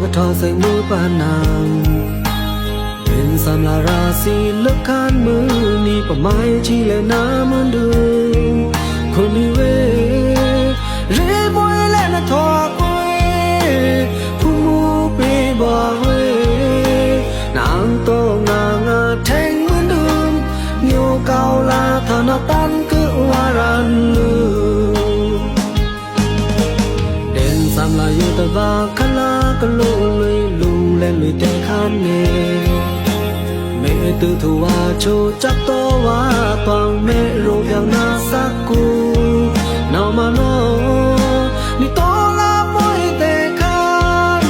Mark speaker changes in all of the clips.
Speaker 1: ก็ทอใส่มือปานนางเป็นสำลาราศีเลือกขานมือนี่ประไม้ชีเลน้ำมันดูคนนี้เวเรีบวยเล่นทอกวยผู้มูปีบอกเวนางโตงางาแทงเหมือนเดิมเงียวเกาลาธนาตันคือวารันลืมเด่นสำลาอยู่ตะบาคลากะลุลุยลุงเล่นลุยแต่ขันเนเมตุทัวโชจับตัวว่าตองเมรูปอย่างน่าสักกูนาวมาโนนี่โตลาปอยแต่ขัน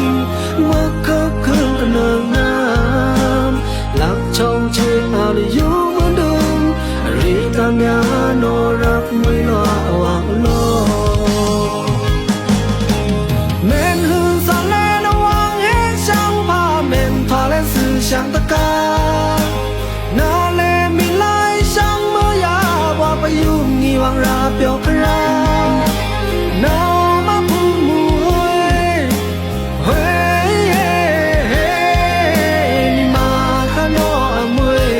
Speaker 1: เมื่อคืนคืนกันเนินน้ำหลักชงเชื่อเอาได้อยู่เหมือนเดิมรีกันยาโนรักไม่รอวางโลเมนหืนสั่งแลระวังให้ช่างพาเมนทอและสื่อช่างตะกานาเลมีลายช่างเมื่อยาว่าไปยุ่งงีวังราเปียวครานาวมาพูมูเฮ้ยนี่มาข้าโนอมวย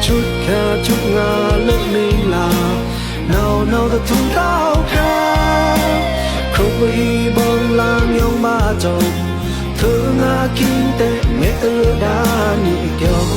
Speaker 1: ชุดแค่ชุดงาเลิกนิ่งลานาวตะทุ่งเต้าคราครบวีบองลางยองบ้าจบเธองาคิงเตะเมตดานิเกียว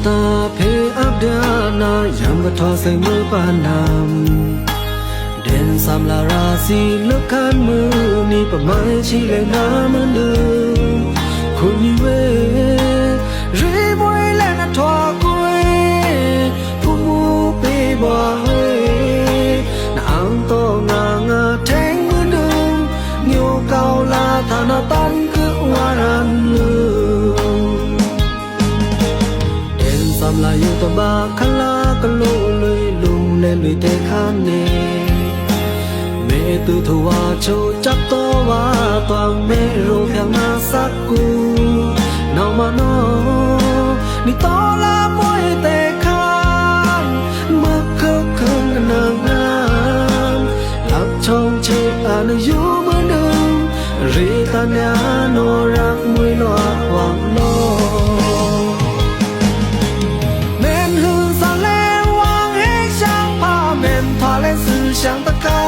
Speaker 1: ตาเพอับเดานายามก็ทอใส่มือปานนำเด่นสำลาราศีเลือกขานมือนี่ประไม้ชีเลน้ำมันเดิมคนนี้เวรีบวยเล่นทอกวยผู้มูปีบอกเวนางโตงางาแทงเหมือนเดิมเงียวเกาลาธนาตันคือวารันลืมสำลาอยู่ตะบาคลากะลุลุยลุงเล่นลุยแต่ขันเนเมตุทวาโชจับตัวว่าตองเมรูปอย่างน่าสักกูนาวมาโนนี่โตลาปอยแต่ขันเมื่อคืนคืนกันเนินน้ำหลับชงเชื่ออาณอยู่เหมือนเดิมรีกันยาโนรักมวยลวางโล想ตะกา